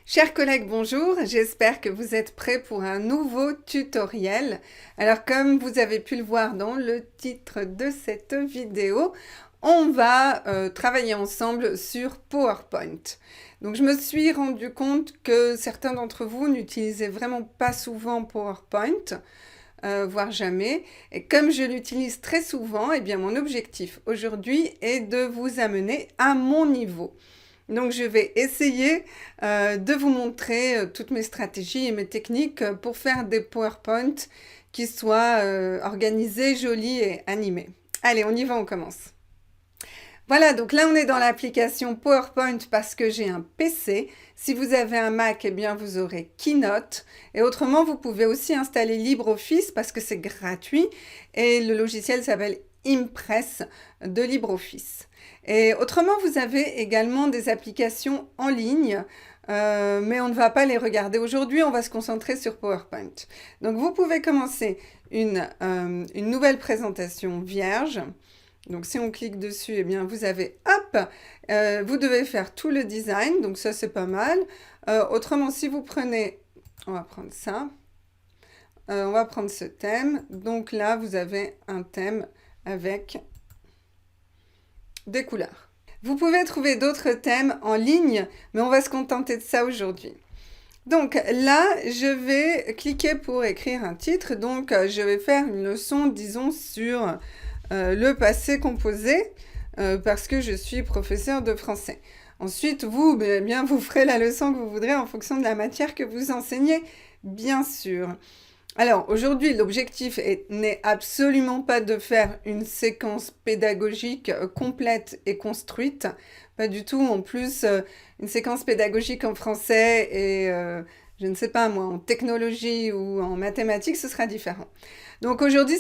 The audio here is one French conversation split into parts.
Chers collègues, bonjour, j'espère que vous êtes prêts pour un nouveau tutoriel. Alors comme vous avez pu le voir dans le titre de cette vidéo, on va travailler ensemble sur PowerPoint. Donc je me suis rendu compte que certains d'entre vous n'utilisaient vraiment pas souvent PowerPoint, voire jamais. Et comme je l'utilise très souvent, eh bien mon objectif aujourd'hui est de vous amener à mon niveau. Donc je vais essayer de vous montrer toutes mes stratégies et mes techniques pour faire des PowerPoint qui soient organisés, jolis et animés. Allez, on y va, on commence. Voilà, donc là on est dans l'application PowerPoint parce que j'ai un PC. Si vous avez un Mac, eh bien vous aurez Keynote. Et autrement, vous pouvez aussi installer LibreOffice parce que c'est gratuit. Et le logiciel s'appelle Impress de LibreOffice. Et autrement, vous avez également des applications en ligne, mais on ne va pas les regarder aujourd'hui, on va se concentrer sur PowerPoint. Donc vous pouvez commencer une nouvelle présentation vierge. Donc si on clique dessus, eh bien vous avez, hop, vous devez faire tout le design, donc ça c'est pas mal. Autrement, si vous prenez, on va prendre ça, on va prendre ce thème. Donc là, vous avez un thème avec des couleurs. Vous pouvez trouver d'autres thèmes en ligne, mais on va se contenter de ça aujourd'hui. Donc là, je vais cliquer pour écrire un titre. Donc je vais faire une leçon, disons, sur le passé composé, parce que je suis professeur de français. Ensuite, vous, eh bien, vous ferez la leçon que vous voudrez en fonction de la matière que vous enseignez, bien sûr. Alors, aujourd'hui, l'objectif n'est absolument pas de faire une séquence pédagogique complète et construite. Pas du tout. En plus, une séquence pédagogique en français et, je ne sais pas moi, en technologie ou en mathématiques, ce sera différent. Donc aujourd'hui,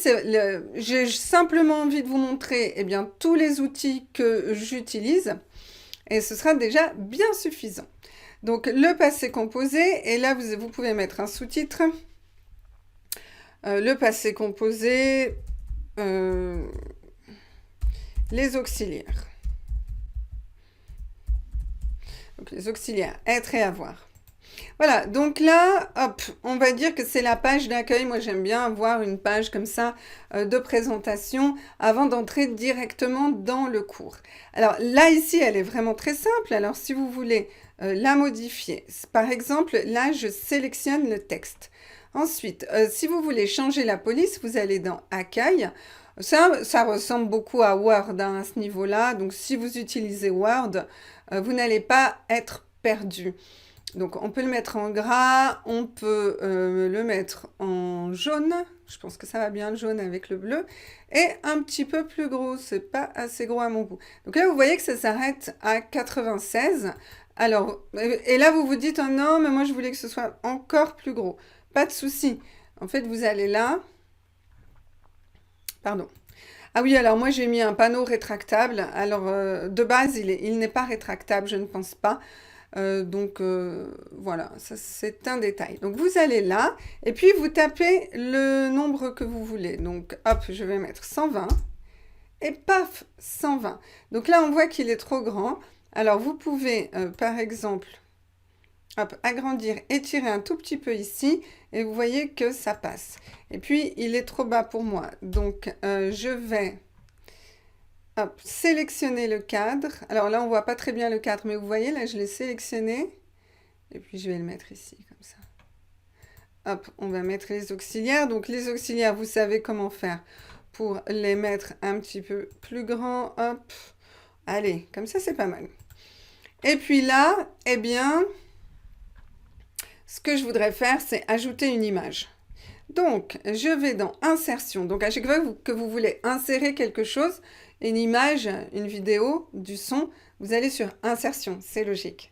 j'ai simplement envie de vous montrer eh bien, tous les outils que j'utilise et ce sera déjà bien suffisant. Donc, le passé composé, et là, vous pouvez mettre un sous-titre. Le passé composé, les auxiliaires. Donc, les auxiliaires, être et avoir. Voilà, donc là, hop, on va dire que c'est la page d'accueil. Moi, j'aime bien avoir une page comme ça de présentation avant d'entrer directement dans le cours. Alors là, ici, elle est vraiment très simple. Alors, si vous voulez la modifier, par exemple, là, je sélectionne le texte. Ensuite, si vous voulez changer la police, vous allez dans Accueil. Ça ressemble beaucoup à Word hein, à ce niveau-là. Donc, si vous utilisez Word, vous n'allez pas être perdu. Donc, on peut le mettre en gras, on peut le mettre en jaune. Je pense que ça va bien le jaune avec le bleu. Et un petit peu plus gros, c'est pas assez gros à mon goût. Donc là, vous voyez que ça s'arrête à 96. Alors, et là, vous vous dites, oh non, mais moi, je voulais que ce soit encore plus gros. Pas de souci. En fait, vous allez là. Pardon. Ah oui, alors moi, j'ai mis un panneau rétractable. Alors, de base, il n'est pas rétractable, je ne pense pas. Voilà, ça c'est un détail. Donc vous allez là, et puis vous tapez le nombre que vous voulez. Donc hop, je vais mettre 120, et paf, 120. Donc là, on voit qu'il est trop grand. Alors vous pouvez, par exemple, hop, agrandir, étirer un tout petit peu ici, et vous voyez que ça passe. Et puis, il est trop bas pour moi. Donc, je vais... Hop, sélectionner le cadre. Alors là, on voit pas très bien le cadre, mais vous voyez, là, je l'ai sélectionné. Et puis, je vais le mettre ici, comme ça. Hop, on va mettre les auxiliaires. Donc, les auxiliaires, vous savez comment faire pour les mettre un petit peu plus grands. Hop, allez, comme ça, c'est pas mal. Et puis là, eh bien, ce que je voudrais faire, c'est ajouter une image. Donc, je vais dans Insertion. Donc, à chaque fois que vous voulez insérer quelque chose, une image, une vidéo, du son, vous allez sur Insertion, c'est logique.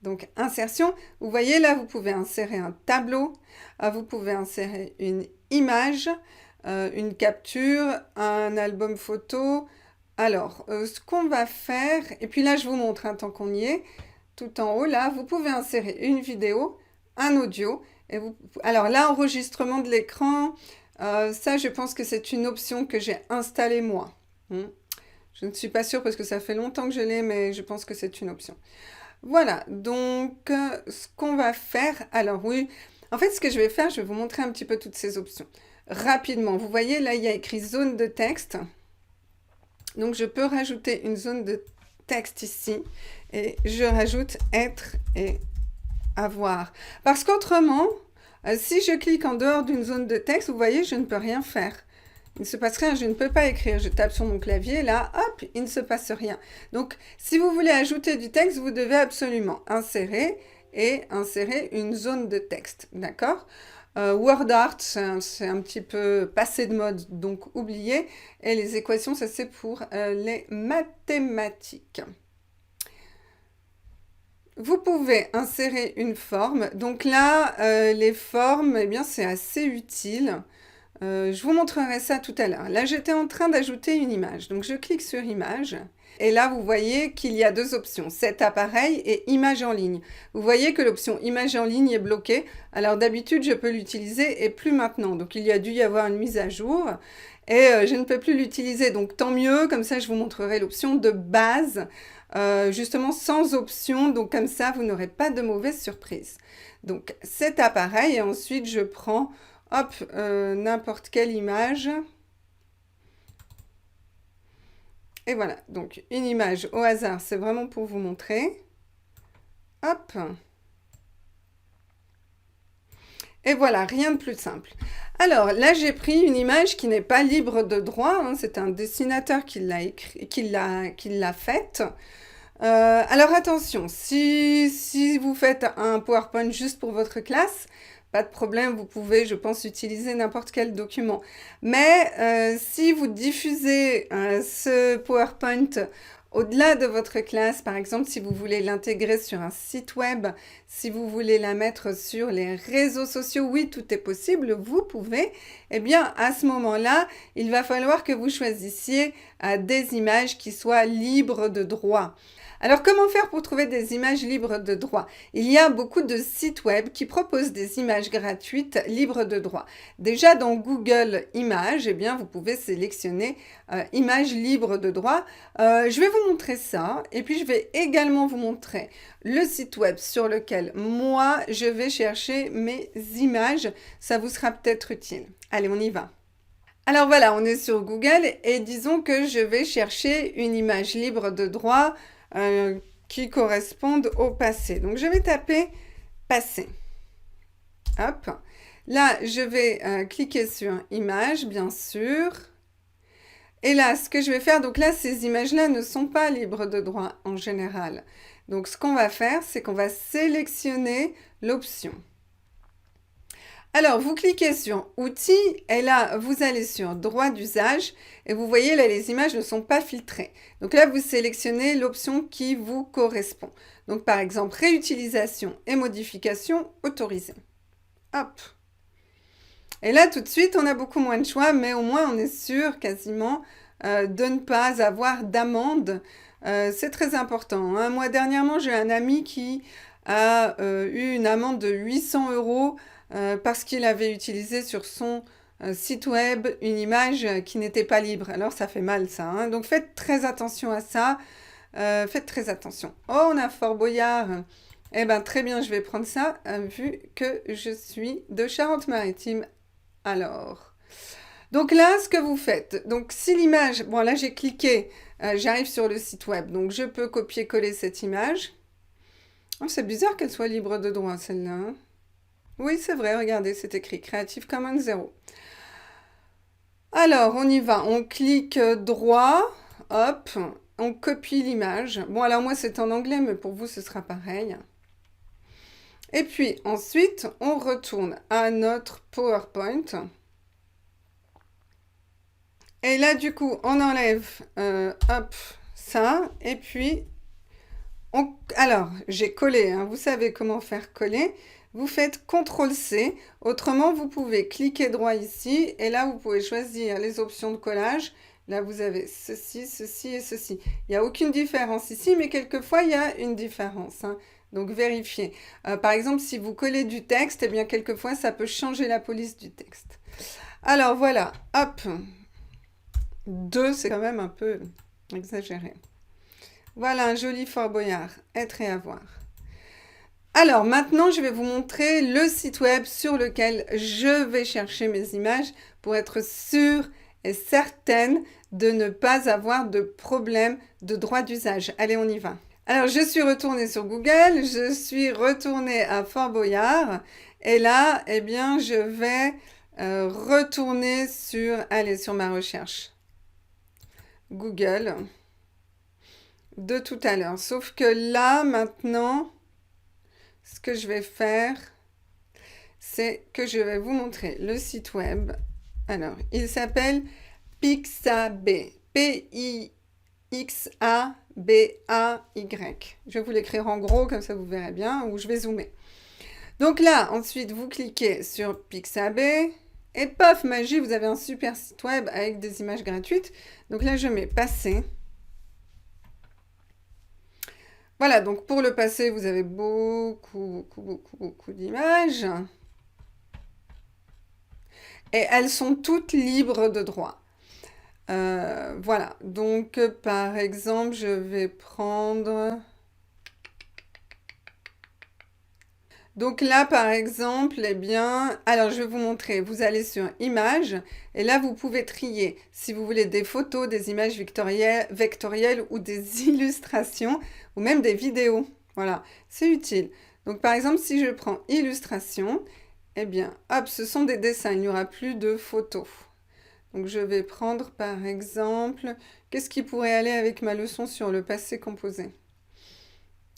Donc, Insertion, vous voyez là, vous pouvez insérer un tableau, vous pouvez insérer une image, une capture, un album photo. Alors, ce qu'on va faire, et puis là, je vous montre, tant qu'on y est, tout en haut, là, vous pouvez insérer une vidéo, un audio, et alors là, enregistrement de l'écran, ça, je pense que c'est une option que j'ai installée moi. Je ne suis pas sûre parce que ça fait longtemps que je l'ai, mais je pense que c'est une option. Voilà, donc ce qu'on va faire, alors oui, en fait ce que je vais faire, je vais vous montrer un petit peu toutes ces options. Rapidement, vous voyez là il y a écrit zone de texte, donc je peux rajouter une zone de texte ici, et je rajoute être et avoir. Parce qu'autrement, si je clique en dehors d'une zone de texte, vous voyez, je ne peux rien faire. Il ne se passe rien, je ne peux pas écrire. Je tape sur mon clavier, là, hop, il ne se passe rien. Donc, si vous voulez ajouter du texte, vous devez absolument insérer et insérer une zone de texte, d'accord? WordArt, c'est un petit peu passé de mode, donc oubliez. Et les équations, ça c'est pour les mathématiques. Vous pouvez insérer une forme. Donc là, les formes, eh bien, c'est assez utile. Je vous montrerai ça tout à l'heure. Là, j'étais en train d'ajouter une image. Donc, je clique sur Image. Et là, vous voyez qu'il y a deux options, cet appareil et image en ligne. Vous voyez que l'option image en ligne est bloquée. Alors, d'habitude, je peux l'utiliser et plus maintenant. Donc, il y a dû y avoir une mise à jour. Et je ne peux plus l'utiliser. Donc, tant mieux. Comme ça, je vous montrerai l'option de base, justement sans option. Donc, comme ça, vous n'aurez pas de mauvaise surprise. Donc, cet appareil. Et ensuite, je prends... Hop, n'importe quelle image. Et voilà, donc une image au hasard, c'est vraiment pour vous montrer. Hop. Et voilà, rien de plus simple. Alors là, j'ai pris une image qui n'est pas libre de droit. Hein, c'est un dessinateur qui l'a faite. Alors attention, si vous faites un PowerPoint juste pour votre classe, pas de problème, vous pouvez, je pense, utiliser n'importe quel document. Mais si vous diffusez ce PowerPoint au-delà de votre classe, par exemple, si vous voulez l'intégrer sur un site web, si vous voulez la mettre sur les réseaux sociaux, oui, tout est possible, vous pouvez. Eh bien, à ce moment-là, il va falloir que vous choisissiez des images qui soient libres de droit. Alors, comment faire pour trouver des images libres de droit? Il y a beaucoup de sites web qui proposent des images gratuites libres de droit. Déjà, dans Google Images, eh bien, vous pouvez sélectionner images libres de droit. Je vais vous montrer ça et puis je vais également vous montrer le site web sur lequel moi, je vais chercher mes images. Ça vous sera peut-être utile. Allez, on y va. Alors voilà, on est sur Google et disons que je vais chercher une image libre de droit qui correspondent au passé. Donc, je vais taper passé. Hop. Là, je vais cliquer sur image, bien sûr. Et là, ce que je vais faire, donc là, ces images-là ne sont pas libres de droit en général. Donc, ce qu'on va faire, c'est qu'on va sélectionner l'option. Alors, vous cliquez sur Outils et là, vous allez sur Droit d'usage et vous voyez, là, les images ne sont pas filtrées. Donc là, vous sélectionnez l'option qui vous correspond. Donc, par exemple, réutilisation et modification autorisée. Hop. Et là, tout de suite, on a beaucoup moins de choix, mais au moins, on est sûr quasiment de ne pas avoir d'amende. C'est très important. Hein. Moi, dernièrement, j'ai un ami qui a eu une amende de 800 € parce qu'il avait utilisé sur son site web une image qui n'était pas libre. Alors ça fait mal ça, hein. Donc faites très attention à ça, faites très attention. Oh, on a Fort Boyard, eh bien très bien, je vais prendre ça vu que je suis de Charente-Maritime. Alors, donc là, ce que vous faites, donc si l'image, bon là j'ai cliqué, j'arrive sur le site web, donc je peux copier-coller cette image. Oh, c'est bizarre qu'elle soit libre de droit celle-là, hein. Oui, c'est vrai, regardez, c'est écrit Creative Commons 0. Alors, on y va. On clique droit, hop, on copie l'image. Bon, alors moi, c'est en anglais, mais pour vous, ce sera pareil. Et puis, ensuite, on retourne à notre PowerPoint. Et là, du coup, on enlève, hop, ça. Et puis, alors, j'ai collé, hein, vous savez comment faire coller. Vous faites CTRL-C, autrement vous pouvez cliquer droit ici et là vous pouvez choisir les options de collage. Là vous avez ceci, ceci et ceci. Il n'y a aucune différence ici, mais quelquefois il y a une différence. Hein. Donc vérifiez. Par exemple, si vous collez du texte, eh bien quelquefois ça peut changer la police du texte. Alors voilà, hop. 2, c'est quand même un peu exagéré. Voilà un joli Fort Boyard, être et avoir. Alors maintenant, je vais vous montrer le site web sur lequel je vais chercher mes images pour être sûre et certaine de ne pas avoir de problème de droit d'usage. Allez, on y va. Alors, je suis retournée sur Google, je suis retournée à Fort Boyard et là, eh bien, je vais retourner sur ma recherche Google de tout à l'heure. Sauf que là, maintenant, ce que je vais faire, c'est que je vais vous montrer le site web. Alors, il s'appelle Pixabay. P-I-X-A-B-A-Y. Je vais vous l'écrire en gros, comme ça vous verrez bien, ou je vais zoomer. Donc là, ensuite, vous cliquez sur Pixabay. Et paf, magie, vous avez un super site web avec des images gratuites. Donc là, je mets passer. Voilà, donc pour le passer, vous avez beaucoup d'images. Et elles sont toutes libres de droit. Voilà, donc par exemple, je vais prendre... Donc là, par exemple, eh bien, alors je vais vous montrer, vous allez sur Images, et là, vous pouvez trier si vous voulez des photos, des images vectorielles ou des illustrations, ou même des vidéos. Voilà, c'est utile. Donc par exemple, si je prends Illustration, eh bien, hop, ce sont des dessins, il n'y aura plus de photos. Donc je vais prendre par exemple, qu'est-ce qui pourrait aller avec ma leçon sur le passé composé?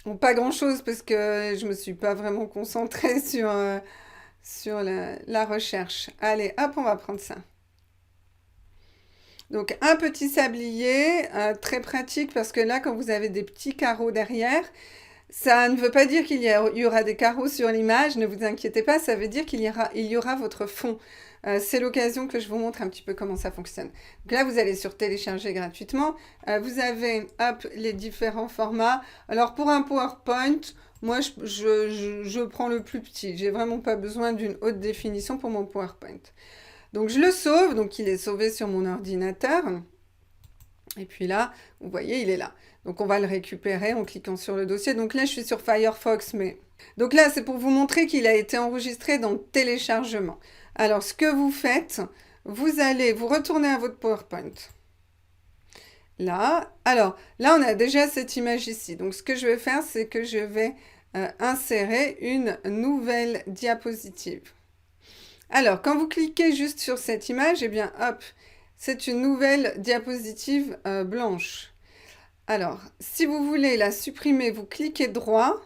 Bon, pas grand-chose parce que je me suis pas vraiment concentrée sur la recherche. Allez, hop, on va prendre ça. Donc un petit sablier, très pratique parce que là, quand vous avez des petits carreaux derrière, ça ne veut pas dire qu'il y aura des carreaux sur l'image, ne vous inquiétez pas, ça veut dire qu'il y aura votre fond. C'est l'occasion que je vous montre un petit peu comment ça fonctionne. Donc là, vous allez sur télécharger gratuitement. Vous avez, hop, les différents formats. Alors pour un PowerPoint, moi, je prends le plus petit. J'ai vraiment pas besoin d'une haute définition pour mon PowerPoint. Donc je le sauve, donc il est sauvé sur mon ordinateur. Et puis là, vous voyez, il est là. Donc on va le récupérer en cliquant sur le dossier. Donc là, je suis sur Firefox, mais... Donc là, c'est pour vous montrer qu'il a été enregistré dans téléchargement. Alors, ce que vous faites, vous allez vous retourner à votre PowerPoint. Là, alors, là, on a déjà cette image ici. Donc, ce que je vais faire, c'est que je vais insérer une nouvelle diapositive. Alors, quand vous cliquez juste sur cette image, eh bien, hop, c'est une nouvelle diapositive blanche. Alors, si vous voulez la supprimer, vous cliquez droit,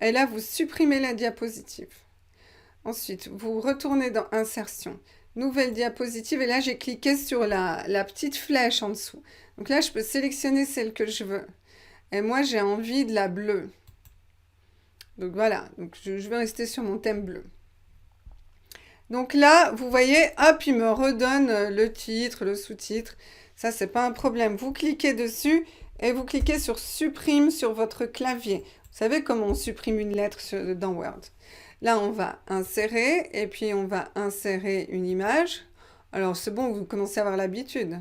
et là, vous supprimez la diapositive. Ensuite, vous retournez dans Insertion, Nouvelle diapositive, et là, j'ai cliqué sur la petite flèche en dessous. Donc là, je peux sélectionner celle que je veux. Et moi, j'ai envie de la bleue. Donc voilà, donc je vais rester sur mon thème bleu. Donc là, vous voyez, hop, il me redonne le titre, le sous-titre. Ça, c'est pas un problème. Vous cliquez dessus et vous cliquez sur Supprime sur votre clavier. Vous savez comment on supprime une lettre dans Word. Là, on va insérer et puis on va insérer une image. Alors, c'est bon, vous commencez à avoir l'habitude.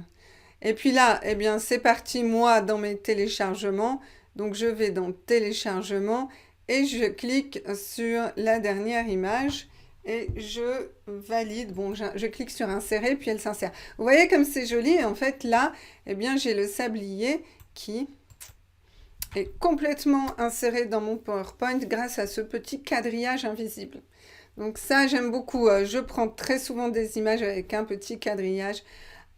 Et puis là, eh bien, c'est parti, moi, dans mes téléchargements. Donc, je vais dans Téléchargements et je clique sur la dernière image. Et je valide, bon, je clique sur insérer, puis elle s'insère. Vous voyez comme c'est joli, et en fait, là, eh bien, j'ai le sablier qui est complètement inséré dans mon PowerPoint grâce à ce petit quadrillage invisible. Donc ça, j'aime beaucoup. Je prends très souvent des images avec un petit quadrillage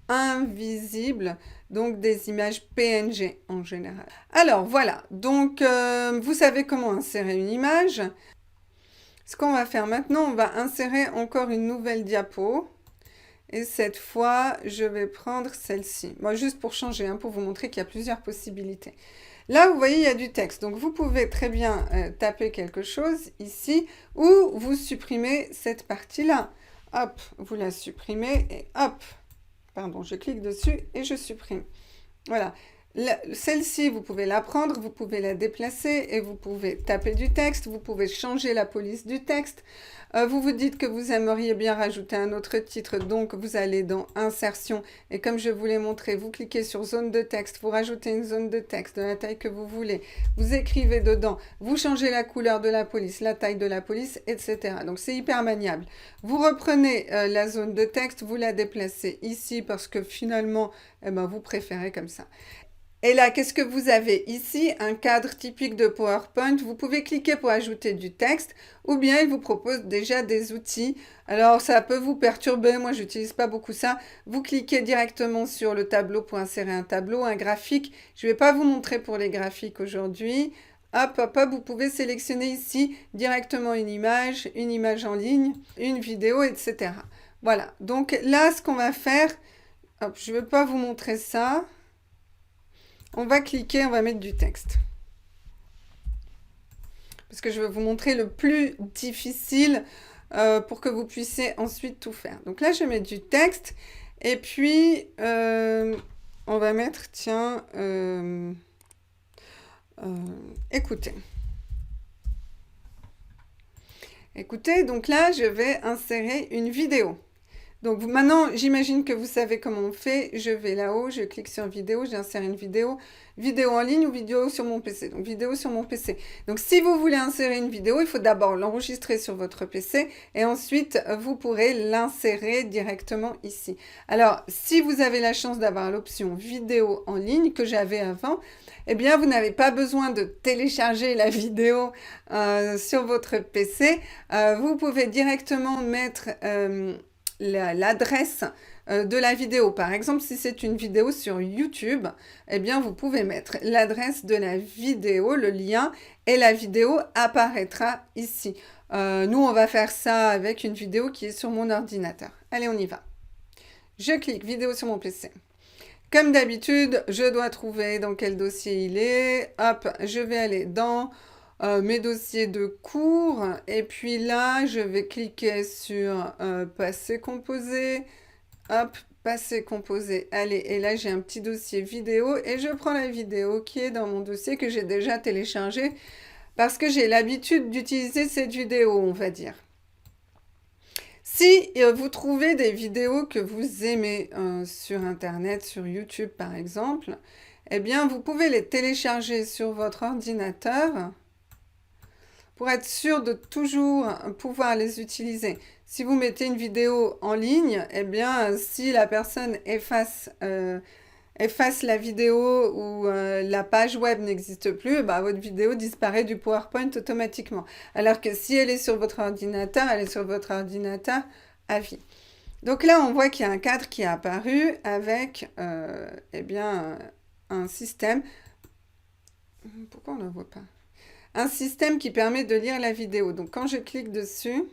invisible, donc des images PNG en général. Alors, voilà. Donc, vous savez comment insérer une image. Ce qu'on va faire maintenant, on va insérer encore une nouvelle diapo. Et cette fois, je vais prendre celle-ci. Moi, juste pour changer, pour vous montrer qu'il y a plusieurs possibilités. Là, vous voyez, il y a du texte. Donc, vous pouvez très bien taper quelque chose ici ou vous supprimez cette partie-là. Hop, vous la supprimez et hop. Pardon, je clique dessus et je supprime. Voilà. Celle-ci, vous pouvez la prendre, vous pouvez la déplacer et vous pouvez taper du texte, vous pouvez changer la police du texte. Vous vous dites que vous aimeriez bien rajouter un autre titre, donc vous allez dans Insertion et comme je vous l'ai montré, vous cliquez sur Zone de texte, vous rajoutez une zone de texte de la taille que vous voulez, vous écrivez dedans, vous changez la couleur de la police, la taille de la police, etc. Donc c'est hyper maniable. Vous reprenez la zone de texte, vous la déplacez ici parce que finalement, eh ben, vous préférez comme ça. Et là, qu'est-ce que vous avez ici? Un cadre typique de PowerPoint. Vous pouvez cliquer pour ajouter du texte ou bien il vous propose déjà des outils. Alors, ça peut vous perturber. Moi, je n'utilise pas beaucoup ça. Vous cliquez directement sur le tableau pour insérer un tableau, un graphique. Je ne vais pas vous montrer pour les graphiques aujourd'hui. Hop, hop, hop, vous pouvez sélectionner ici directement une image en ligne, une vidéo, etc. Voilà. Donc là, ce qu'on va faire, hop, je ne vais pas vous montrer ça. On va cliquer, on va mettre du texte. Parce que je vais vous montrer le plus difficile pour que vous puissiez ensuite tout faire. Donc là, je vais mettre du texte. Et puis, on va mettre, tiens, écoutez. Écoutez, donc là, je vais insérer une vidéo. Donc maintenant, j'imagine que vous savez comment on fait. Je vais là-haut, je clique sur vidéo, j'insère une vidéo. Vidéo en ligne ou vidéo sur mon PC. Donc vidéo sur mon PC. Donc si vous voulez insérer une vidéo, il faut d'abord l'enregistrer sur votre PC et ensuite vous pourrez l'insérer directement ici. Alors si vous avez la chance d'avoir l'option vidéo en ligne que j'avais avant, eh bien vous n'avez pas besoin de télécharger la vidéo sur votre PC. Vous pouvez directement mettre l'adresse de la vidéo. Par exemple, si c'est une vidéo sur YouTube, eh bien, vous pouvez mettre l'adresse de la vidéo, le lien, et la vidéo apparaîtra ici. Nous, on va faire ça avec une vidéo qui est sur mon ordinateur. Allez, on y va. Je clique vidéo sur mon PC. Comme d'habitude, je dois trouver dans quel dossier il est. Hop, je vais aller dans mes dossiers de cours et puis là je vais cliquer sur passer composé, hop, passer composé, allez, et là j'ai un petit dossier vidéo et je prends la vidéo qui est dans mon dossier que j'ai déjà téléchargé parce que j'ai l'habitude d'utiliser cette vidéo, on va dire. Si vous trouvez des vidéos que vous aimez sur internet, sur YouTube par exemple, eh bien vous pouvez les télécharger sur votre ordinateur pour être sûr de toujours pouvoir les utiliser. Si vous mettez une vidéo en ligne, eh bien, si la personne efface la vidéo ou la page web n'existe plus, bah, votre vidéo disparaît du PowerPoint automatiquement. Alors que si elle est sur votre ordinateur, elle est sur votre ordinateur à vie. Donc là, on voit qu'il y a un cadre qui est apparu avec eh bien, un système. Pourquoi on ne le voit pas? Un système qui permet de lire la vidéo. Donc quand je clique dessus...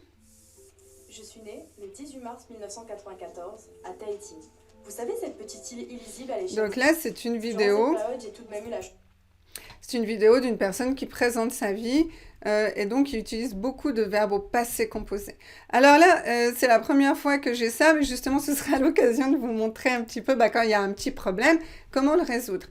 Je suis née le 18 mars 1994 à Tahiti. Vous savez cette petite île illisible à l'échelle... Donc là, c'est une vidéo. C'est une vidéo d'une personne qui présente sa vie et donc il utilise beaucoup de verbes au passé composé. Alors là, c'est la première fois que j'ai ça, mais justement, ce sera l'occasion de vous montrer un petit peu, quand il y a un petit problème, comment le résoudre.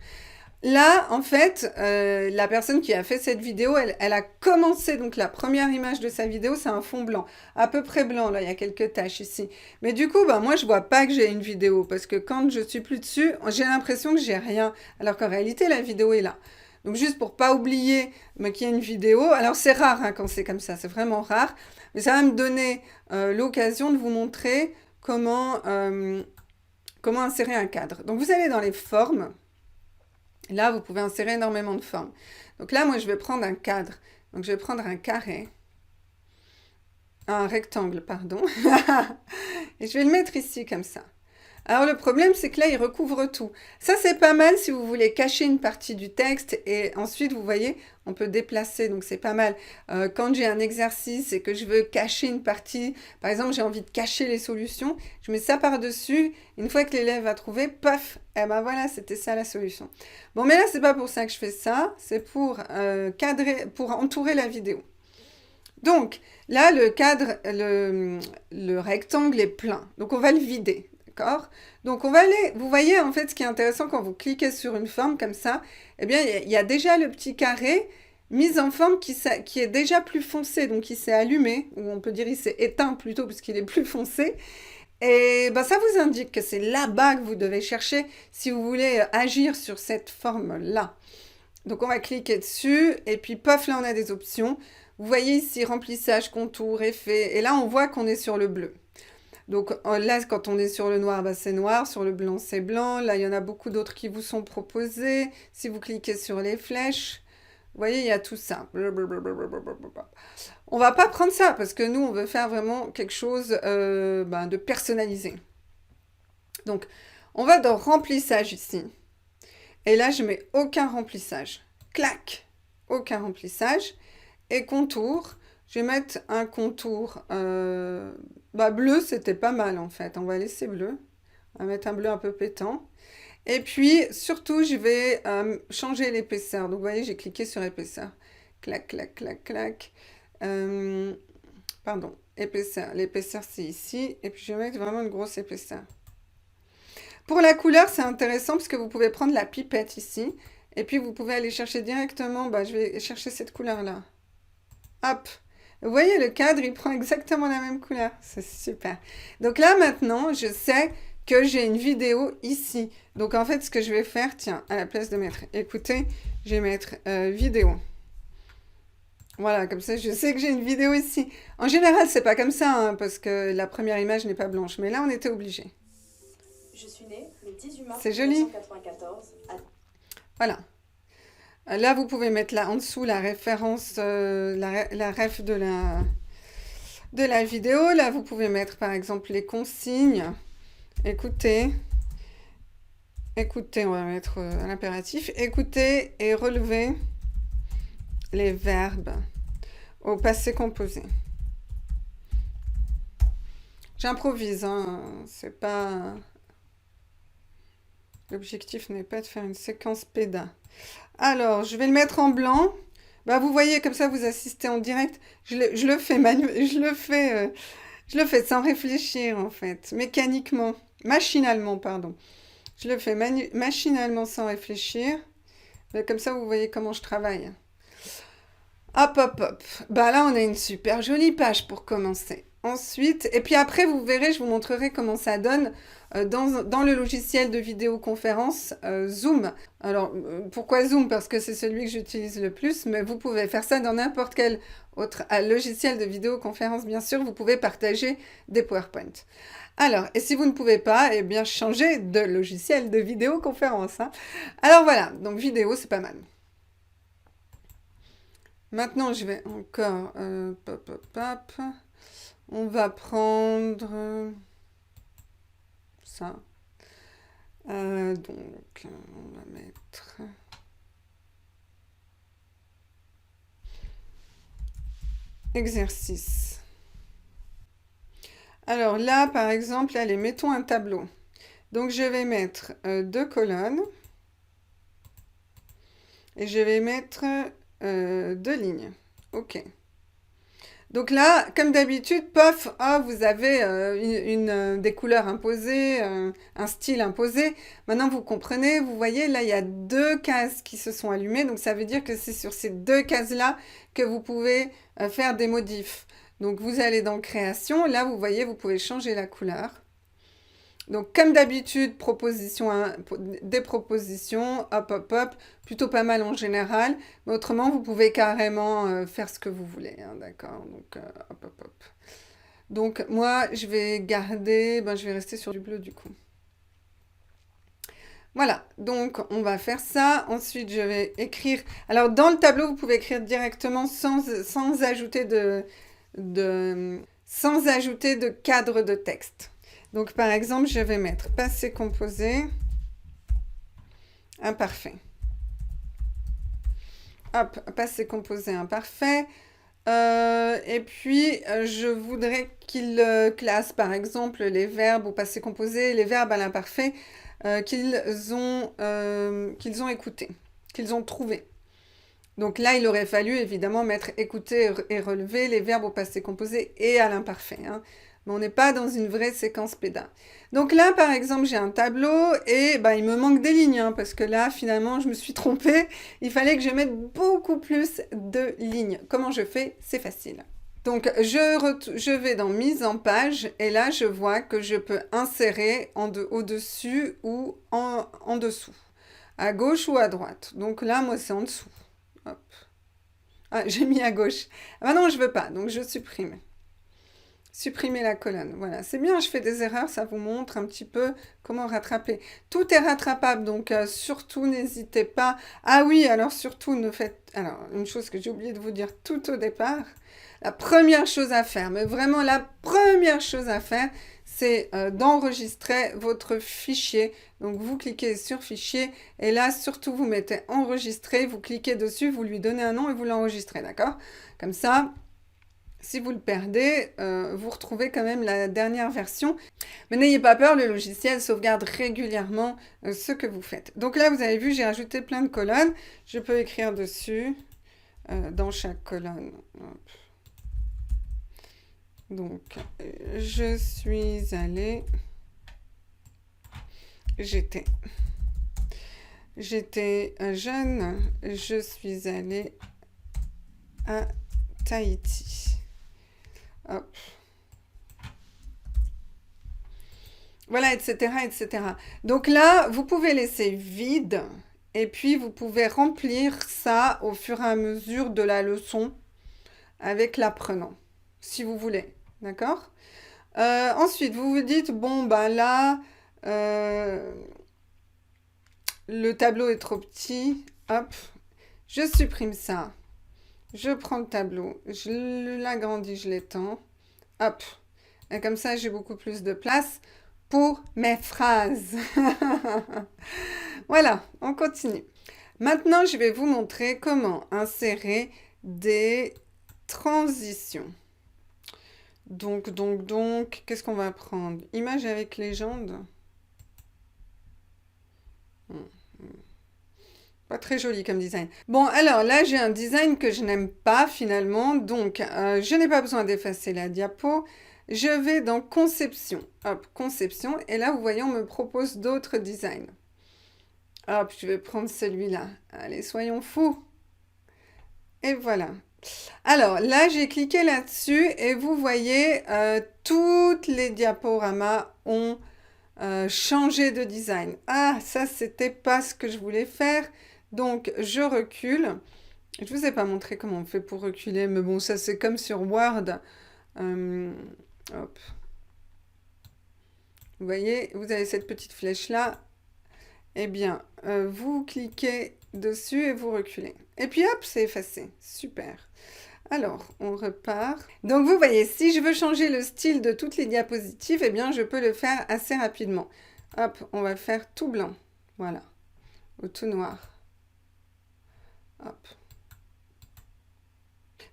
Là, en fait, la personne qui a fait cette vidéo, elle a commencé, donc la première image de sa vidéo, c'est un fond blanc, à peu près blanc, là, il y a quelques taches ici. Mais du coup, moi, je vois pas que j'ai une vidéo, parce que quand je suis plus dessus, j'ai l'impression que j'ai rien, alors qu'en réalité, la vidéo est là. Donc, juste pour pas oublier qu'il y a une vidéo, alors c'est rare quand c'est comme ça, c'est vraiment rare, mais ça va me donner l'occasion de vous montrer comment insérer un cadre. Donc, vous allez dans les formes. Là, vous pouvez insérer énormément de formes. Donc là, moi, je vais prendre un cadre. Donc, je vais prendre un carré. Un rectangle, pardon. Et je vais le mettre ici, comme ça. Alors, le problème, c'est que là, il recouvre tout. Ça, c'est pas mal si vous voulez cacher une partie du texte. Et ensuite, vous voyez, on peut déplacer. Donc, c'est pas mal. Quand j'ai un exercice et que je veux cacher une partie, par exemple, j'ai envie de cacher les solutions, je mets ça par-dessus. Une fois que l'élève a trouvé, paf, et ben voilà, c'était ça la solution. Bon, mais là, c'est pas pour ça que je fais ça. C'est pour cadrer, pour entourer la vidéo. Donc, là, le cadre, le rectangle est plein. Donc, on va le vider. D'accord? Donc, on va aller, vous voyez, en fait, ce qui est intéressant quand vous cliquez sur une forme comme ça, eh bien, il y a déjà le petit carré mis en forme qui est déjà plus foncé, donc il s'est allumé, ou on peut dire il s'est éteint plutôt, puisqu'il est plus foncé. Et ben, ça vous indique que c'est là-bas que vous devez chercher si vous voulez agir sur cette forme-là. Donc, on va cliquer dessus, et puis, pof, là, on a des options. Vous voyez ici, remplissage, contour, effet, et là, on voit qu'on est sur le bleu. Donc là, quand on est sur le noir, bah, c'est noir, sur le blanc, c'est blanc. Là, il y en a beaucoup d'autres qui vous sont proposés. Si vous cliquez sur les flèches, vous voyez, il y a tout ça. On va pas prendre ça, parce que nous, on veut faire vraiment quelque chose de personnalisé. Donc, on va dans remplissage ici. Et là, je mets aucun remplissage. Clac! Aucun remplissage. Et contour. Je vais mettre un contour bleu, c'était pas mal en fait. On va laisser bleu. On va mettre un bleu un peu pétant. Et puis, surtout, je vais changer l'épaisseur. Donc, vous voyez, j'ai cliqué sur épaisseur. Clac, clac, clac, clac. Pardon, épaisseur. L'épaisseur, c'est ici. Et puis, je vais mettre vraiment une grosse épaisseur. Pour la couleur, c'est intéressant parce que vous pouvez prendre la pipette ici. Et puis, vous pouvez aller chercher directement. Je vais chercher cette couleur-là. Hop! Vous voyez, le cadre, il prend exactement la même couleur. C'est super. Donc là, maintenant, je sais que j'ai une vidéo ici. Donc, en fait, ce que je vais faire, tiens, à la place de mettre écoutez, je vais mettre vidéo. Voilà, comme ça, je sais que j'ai une vidéo ici. En général, c'est pas comme ça, hein, parce que la première image n'est pas blanche. Mais là, on était obligé. Je suis née le 18 mars C'est joli. 1994. Voilà. Là, vous pouvez mettre là en dessous la référence, la ref de la vidéo. Là, vous pouvez mettre par exemple les consignes. Écoutez, on va mettre à l'impératif. Écoutez et relevez les verbes au passé composé. J'improvise, hein, c'est pas... L'objectif n'est pas de faire une séquence PEDA. Alors, je vais le mettre en blanc. Vous voyez, comme ça, vous assistez en direct. Je le fais sans réfléchir, en fait. Mécaniquement. Machinalement, pardon. Je le fais machinalement sans réfléchir. Comme ça, vous voyez comment je travaille. Hop, hop, hop. Là, on a une super jolie page pour commencer. Ensuite, et puis après, vous verrez, je vous montrerai comment ça donne dans le logiciel de vidéoconférence Zoom. Alors, pourquoi Zoom? Parce que c'est celui que j'utilise le plus, mais vous pouvez faire ça dans n'importe quel autre logiciel de vidéoconférence, bien sûr. Vous pouvez partager des PowerPoint. Alors, et si vous ne pouvez pas, eh bien, changez de logiciel de vidéoconférence. Hein. Alors voilà, donc vidéo, c'est pas mal. Maintenant, je vais encore... On va prendre ça. Donc, on va mettre... Exercice. Alors là, par exemple, allez, mettons un tableau. Donc, je vais mettre 2 colonnes. Et je vais mettre 2 lignes. OK. Donc là, comme d'habitude, pof, vous avez des couleurs imposées, un style imposé. Maintenant, vous comprenez, vous voyez, là, il y a 2 cases qui se sont allumées. Donc, ça veut dire que c'est sur ces 2 cases-là que vous pouvez faire des modifs. Donc, vous allez dans Création. Là, vous voyez, vous pouvez changer la couleur. Donc, comme d'habitude, des propositions, hop, hop, hop, plutôt pas mal en général. Mais autrement, vous pouvez carrément faire ce que vous voulez, hein, d'accord? Donc, hop, hop, hop. Donc, moi, je vais garder, je vais rester sur du bleu, du coup. Voilà, donc on va faire ça. Ensuite, je vais écrire... Alors, dans le tableau, vous pouvez écrire directement sans ajouter sans ajouter de cadre de texte. Donc, par exemple, je vais mettre passé composé, imparfait. Hop, passé composé, imparfait. Et puis, je voudrais qu'il classe, par exemple, les verbes au passé composé, les verbes à l'imparfait qu'ils ont écoutés, qu'ils ont trouvés. Donc là, il aurait fallu évidemment mettre écouter et relever les verbes au passé composé et à l'imparfait. Hein. mais on n'est pas dans une vraie séquence PEDA. Donc là, par exemple, j'ai un tableau et il me manque des lignes, hein, parce que là, finalement, je me suis trompée. Il fallait que je mette beaucoup plus de lignes. Comment je fais? C'est facile. Donc, je vais dans mise en page et là, je vois que je peux insérer au-dessus ou en dessous, à gauche ou à droite. Donc là, moi, c'est en dessous. Hop. Ah, j'ai mis à gauche. Ah non, je veux pas, donc je supprime. Supprimer la colonne. Voilà, c'est bien, je fais des erreurs, ça vous montre un petit peu comment rattraper. Tout est rattrapable, donc surtout n'hésitez pas. Ah oui, alors surtout ne faites... Alors, une chose que j'ai oublié de vous dire tout au départ, la première chose à faire, mais vraiment la première chose à faire, c'est d'enregistrer votre fichier. Donc, vous cliquez sur fichier et là, surtout, vous mettez enregistrer, vous cliquez dessus, vous lui donnez un nom et vous l'enregistrez, d'accord? Comme ça, si vous le perdez, vous retrouvez quand même la dernière version. Mais n'ayez pas peur, le logiciel sauvegarde régulièrement ce que vous faites. Donc là, vous avez vu, j'ai ajouté plein de colonnes. Je peux écrire dessus, dans chaque colonne. Hop. Donc, je suis allée... J'étais jeune, je suis allée à Tahiti. Hop. Voilà, etc., etc. Donc là, vous pouvez laisser vide et puis vous pouvez remplir ça au fur et à mesure de la leçon avec l'apprenant, si vous voulez. D'accord? Ensuite, vous vous dites, bon, là, le tableau est trop petit. Hop, je supprime ça. Je prends le tableau, je l'agrandis, je l'étends. Hop, et comme ça, j'ai beaucoup plus de place pour mes phrases. Voilà, on continue. Maintenant, je vais vous montrer comment insérer des transitions. Donc, qu'est-ce qu'on va prendre? Image avec légende. Pas très joli comme design. Bon, alors là, j'ai un design que je n'aime pas finalement. Donc, je n'ai pas besoin d'effacer la diapo. Je vais dans Conception. Hop, Conception. Et là, vous voyez, on me propose d'autres designs. Hop, je vais prendre celui-là. Allez, soyons fous. Et voilà. Alors, là, j'ai cliqué là-dessus et vous voyez, toutes les diaporamas ont changé de design. Ah, ça, c'était pas ce que je voulais faire. Donc, je recule. Je vous ai pas montré comment on fait pour reculer, mais bon, ça, c'est comme sur Word. Hop. Vous voyez, vous avez cette petite flèche-là. Eh bien, vous cliquez dessus et vous reculez. Et puis, hop, c'est effacé. Super. Alors, on repart. Donc, vous voyez, si je veux changer le style de toutes les diapositives, eh bien, je peux le faire assez rapidement. Hop, on va faire tout blanc. Voilà. Ou tout noir. Hop.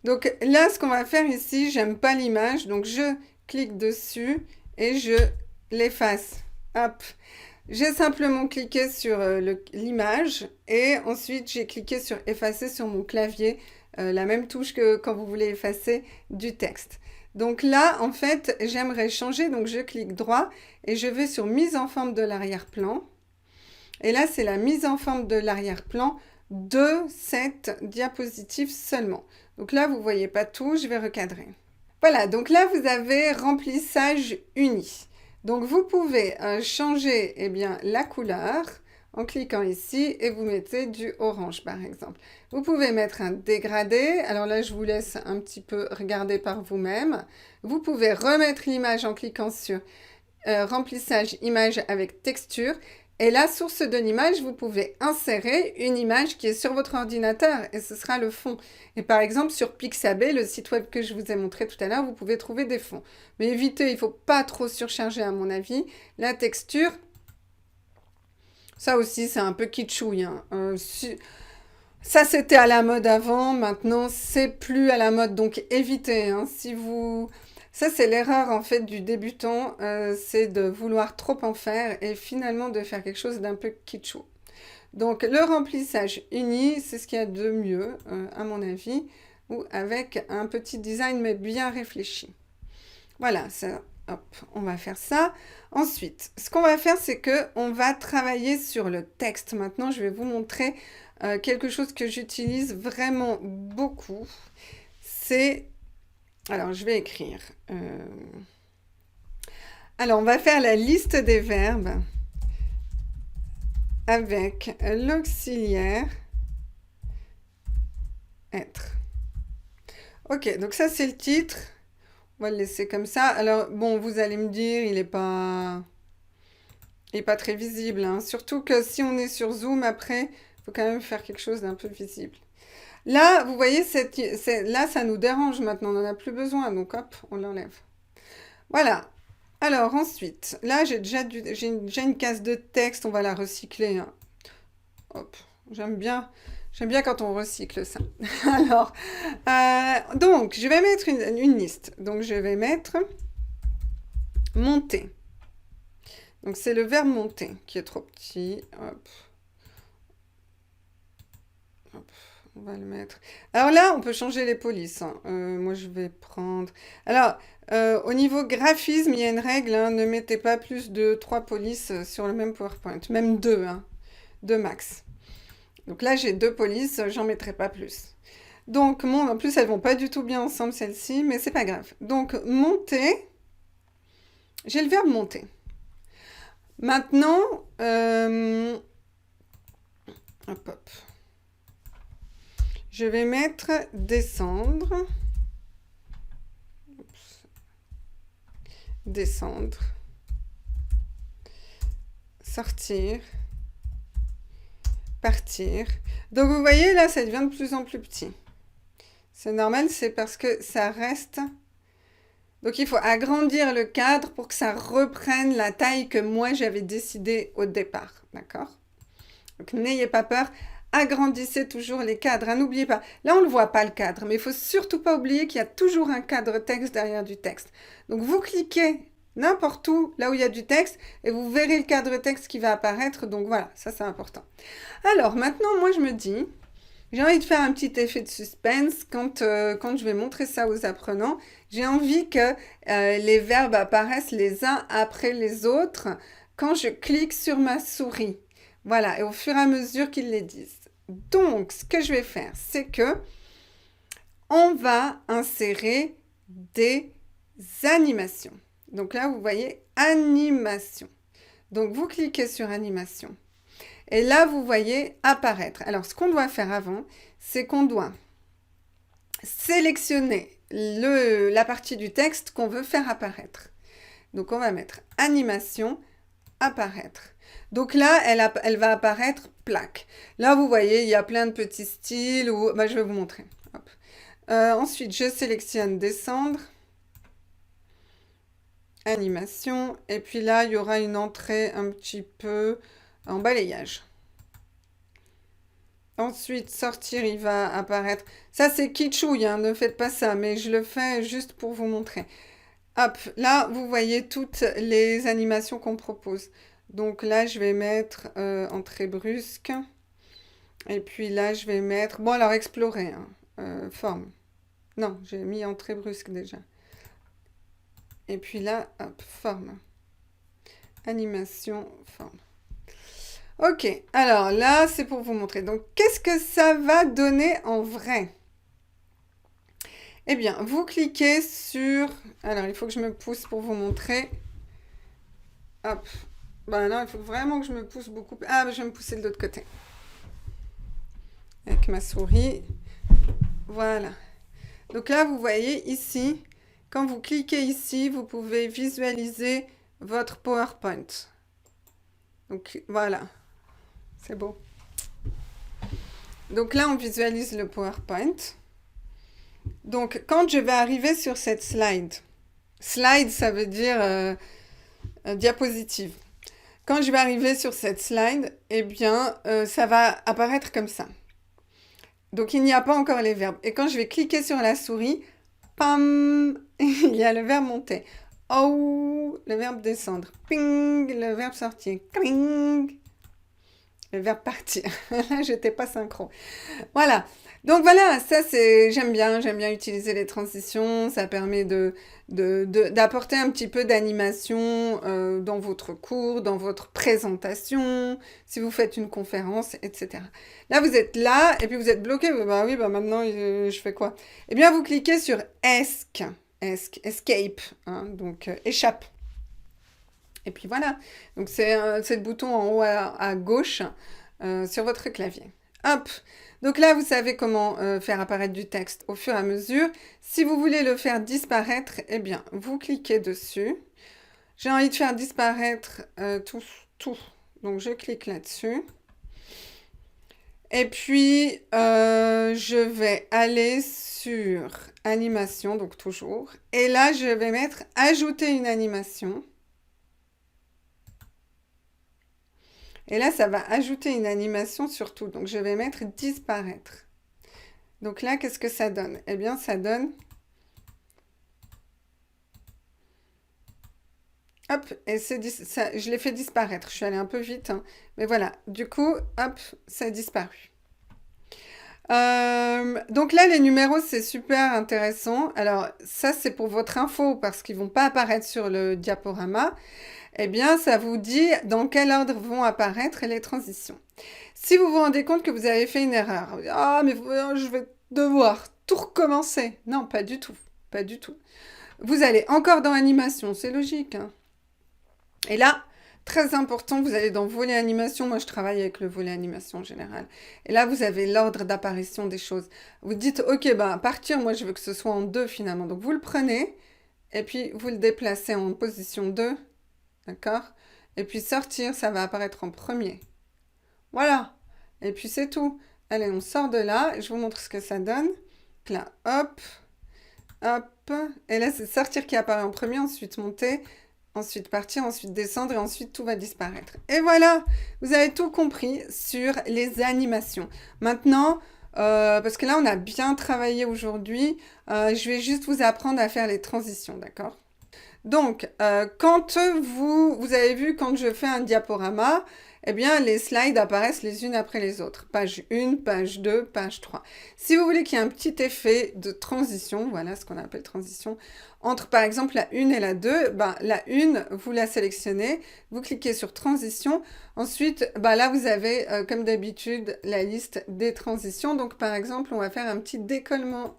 Donc, là, ce qu'on va faire ici, j'aime pas l'image. Donc, je clique dessus et je l'efface. Hop. J'ai simplement cliqué sur l'image et ensuite, j'ai cliqué sur effacer sur mon clavier. La même touche que quand vous voulez effacer du texte. Donc là, en fait, j'aimerais changer. Donc, je clique droit et je vais sur mise en forme de l'arrière-plan. Et là, c'est la mise en forme de l'arrière-plan de cette diapositive seulement. Donc là, vous ne voyez pas tout. Je vais recadrer. Voilà, donc là, vous avez remplissage uni. Donc, vous pouvez changer la couleur en cliquant ici et vous mettez du orange par exemple. Vous pouvez mettre un dégradé. Alors là, je vous laisse un petit peu regarder par vous-même. Vous pouvez remettre l'image en cliquant sur remplissage image avec texture. Et là, source de l'image, vous pouvez insérer une image qui est sur votre ordinateur et ce sera le fond. Et par exemple, sur Pixabay, le site web que je vous ai montré tout à l'heure, vous pouvez trouver des fonds. Mais évitez, il ne faut pas trop surcharger à mon avis. La texture... Ça aussi, c'est un peu kitschouille. Hein. Ça, c'était à la mode avant. Maintenant, c'est plus à la mode. Donc, évitez. Hein. Ça, c'est l'erreur, en fait, du débutant. C'est de vouloir trop en faire et finalement de faire quelque chose d'un peu kitschou. Donc, le remplissage uni, c'est ce qu'il y a de mieux, à mon avis, ou avec un petit design, mais bien réfléchi. Voilà, ça... Hop, on va faire ça. Ensuite, ce qu'on va faire, c'est que on va travailler sur le texte. Maintenant, je vais vous montrer quelque chose que j'utilise vraiment beaucoup. C'est... Alors, je vais écrire. Alors, on va faire la liste des verbes avec l'auxiliaire être. Ok, donc ça, c'est le titre. On va le laisser comme ça. Alors, bon, vous allez me dire, il n'est pas très visible, hein. Surtout que si on est sur Zoom, après, il faut quand même faire quelque chose d'un peu visible. Là, vous voyez, là, ça nous dérange maintenant. On n'en a plus besoin. Donc, hop, on l'enlève. Voilà. Alors, ensuite, là, j'ai déjà une case de texte. On va la recycler, hein. Hop, j'aime bien quand on recycle ça. Alors, donc, je vais mettre une liste. Donc, je vais mettre monter. Donc, c'est le verbe monter qui est trop petit. Hop. Hop, on va le mettre. Alors là, on peut changer les polices, hein. Moi, je vais prendre... Alors, au niveau graphisme, il y a une règle, hein, ne mettez pas plus de 3 polices sur le même PowerPoint. Même 2, hein, 2 max. Donc là, j'ai 2 polices, j'en mettrai pas plus. Donc, en plus, elles vont pas du tout bien ensemble, celles-ci, mais c'est pas grave. Donc, monter, j'ai le verbe monter. Maintenant, hop, hop. Je vais mettre descendre. Oups. Descendre. Sortir. Partir. Donc vous voyez là, ça devient de plus en plus petit. C'est normal, c'est parce que ça reste... Donc il faut agrandir le cadre pour que ça reprenne la taille que moi j'avais décidé au départ. D'accord? Donc n'ayez pas peur, agrandissez toujours les cadres. N'oubliez pas, là on ne le voit pas le cadre, mais il ne faut surtout pas oublier qu'il y a toujours un cadre texte derrière du texte. Donc vous cliquez n'importe où, là où il y a du texte, et vous verrez le cadre texte qui va apparaître. Donc voilà, ça c'est important. Alors maintenant, moi je me dis, j'ai envie de faire un petit effet de suspense quand je vais montrer ça aux apprenants. J'ai envie que les verbes apparaissent les uns après les autres quand je clique sur ma souris. Voilà, et au fur et à mesure qu'ils les disent. Donc, ce que je vais faire, c'est que on va insérer des animations. Donc là, vous voyez animation. Donc, vous cliquez sur animation. Et là, vous voyez apparaître. Alors, ce qu'on doit faire avant, c'est qu'on doit sélectionner la partie du texte qu'on veut faire apparaître. Donc, on va mettre animation, apparaître. Donc là, elle va apparaître plaque. Là, vous voyez, il y a plein de petits styles. Je vais vous montrer. Hop. Ensuite, je sélectionne descendre. Animation. Et puis là, il y aura une entrée un petit peu en balayage. Ensuite, sortir, il va apparaître. Ça, c'est kitschouille, hein, ne faites pas ça, mais je le fais juste pour vous montrer. Hop, là, vous voyez toutes les animations qu'on propose. Donc là, je vais mettre entrée brusque. Et puis là, je vais mettre... Bon, alors, explorer, hein, forme. Non, j'ai mis entrée brusque déjà. Et puis là, hop, forme. Animation, forme. Ok, alors là, c'est pour vous montrer. Donc, qu'est-ce que ça va donner en vrai? Eh bien, vous cliquez sur... Alors, il faut que je me pousse pour vous montrer. Hop. Ben non, il faut vraiment que je me pousse beaucoup. Ah, je vais me pousser de l'autre côté. Avec ma souris. Voilà. Donc là, vous voyez ici, quand vous cliquez ici, vous pouvez visualiser votre PowerPoint. Donc, voilà. C'est beau. Donc là, on visualise le PowerPoint. Donc, quand je vais arriver sur cette slide, slide, ça veut dire diapositive. Quand je vais arriver sur cette slide, eh bien, ça va apparaître comme ça. Donc, il n'y a pas encore les verbes. Et quand je vais cliquer sur la souris, pam, il y a le verbe monter. Oh, le verbe descendre. Ping, le verbe sortir. Ping, le verbe partir. Là, je n'étais pas synchro. Voilà. Donc voilà, ça c'est, j'aime bien utiliser les transitions, ça permet d'apporter un petit peu d'animation dans votre cours, dans votre présentation, si vous faites une conférence, etc. Là, vous êtes là, et puis vous êtes bloqué, bah oui, bah maintenant, je fais quoi? Eh bien, vous cliquez sur Escape, hein, donc échappe. Et puis voilà, donc c'est le bouton en haut à gauche sur votre clavier. Hop, donc là vous savez comment faire apparaître du texte au fur et à mesure. Si vous voulez le faire disparaître, eh bien vous cliquez dessus. J'ai envie de faire disparaître tout, donc je clique là-dessus. Et puis je vais aller sur animation, donc toujours. Et là je vais mettre ajouter une animation. Et là, ça va ajouter une animation sur tout. Donc, je vais mettre disparaître. Donc là, qu'est-ce que ça donne? Eh bien, ça donne... Hop, et je l'ai fait disparaître. Je suis allée un peu vite, hein. Mais voilà, du coup, hop, ça a disparu. Donc là, les numéros, c'est super intéressant. Alors, ça, c'est pour votre info, parce qu'ils ne vont pas apparaître sur le diaporama. Eh bien, ça vous dit dans quel ordre vont apparaître les transitions. Si vous vous rendez compte que vous avez fait une erreur, ah, mais je vais devoir tout recommencer. Non, pas du tout, pas du tout. Vous allez encore dans animation, c'est logique, hein. Et là, très important, vous allez dans volet animation. Moi, je travaille avec le volet animation en général. Et là, vous avez l'ordre d'apparition des choses. Vous dites, ok, bah, à partir, moi, je veux que ce soit en 2 finalement. Donc, vous le prenez et puis vous le déplacez en position 2. D'accord? Et puis sortir, ça va apparaître en premier. Voilà. Et puis c'est tout. Allez, on sort de là. Je vous montre ce que ça donne. Là, hop, hop. Et là, c'est sortir qui apparaît en premier, ensuite monter, ensuite partir, ensuite descendre, et ensuite tout va disparaître. Et voilà, vous avez tout compris sur les animations. Maintenant, parce que là, on a bien travaillé aujourd'hui, je vais juste vous apprendre à faire les transitions, d'accord? Donc, quand vous avez vu, quand je fais un diaporama, eh bien, les slides apparaissent les unes après les autres. Page 1, page 2, page 3. Si vous voulez qu'il y ait un petit effet de transition, voilà ce qu'on appelle transition, entre par exemple la 1 et la 2, ben, la 1, vous la sélectionnez, vous cliquez sur transition. Ensuite, ben, là, vous avez, comme d'habitude, la liste des transitions. Donc, par exemple, on va faire un petit décollement.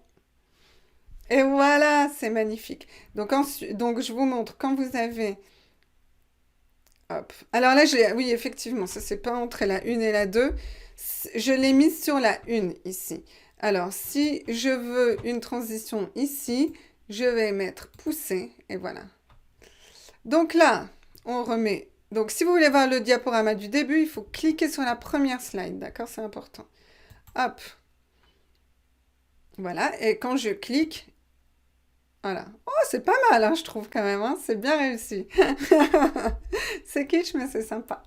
Et voilà, c'est magnifique. Donc, donc, je vous montre quand vous avez... Hop. Alors là, oui, effectivement, ça c'est pas entre la 1 et la 2. Je l'ai mise sur la 1 ici. Alors, si je veux une transition ici, je vais mettre pousser, et voilà. Donc là, on remet... Donc, si vous voulez voir le diaporama du début, il faut cliquer sur la première slide, d'accord? C'est important. Hop. Voilà, et quand je clique, voilà. Oh, c'est pas mal, hein, je trouve quand même, hein. C'est bien réussi. C'est kitsch, mais c'est sympa.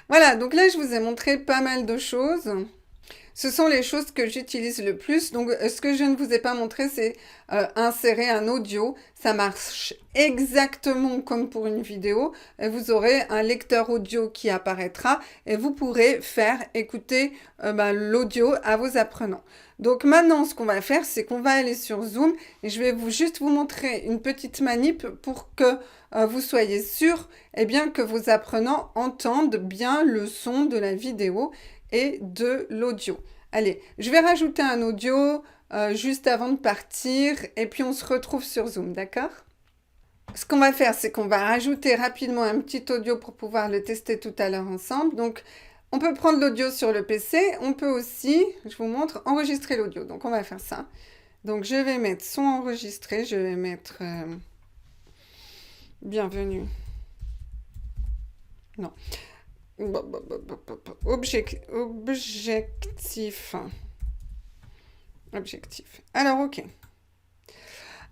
Voilà, donc là, je vous ai montré pas mal de choses. Ce sont les choses que j'utilise le plus. Donc, ce que je ne vous ai pas montré, c'est insérer un audio. Ça marche exactement comme pour une vidéo. Et vous aurez un lecteur audio qui apparaîtra et vous pourrez faire écouter l'audio à vos apprenants. Donc maintenant, ce qu'on va faire, c'est qu'on va aller sur Zoom et je vais juste vous montrer une petite manip pour que vous soyez sûr bien, que vos apprenants entendent bien le son de la vidéo et de l'audio. Allez, je vais rajouter un audio juste avant de partir et puis on se retrouve sur Zoom, d'accord? Ce qu'on va faire, c'est qu'on va rajouter rapidement un petit audio pour pouvoir le tester tout à l'heure ensemble. Donc, on peut prendre l'audio sur le PC, on peut aussi, je vous montre, enregistrer l'audio. Donc, on va faire ça. Donc, je vais mettre son enregistré, je vais mettre bienvenue. Non. Objectif. Alors, ok.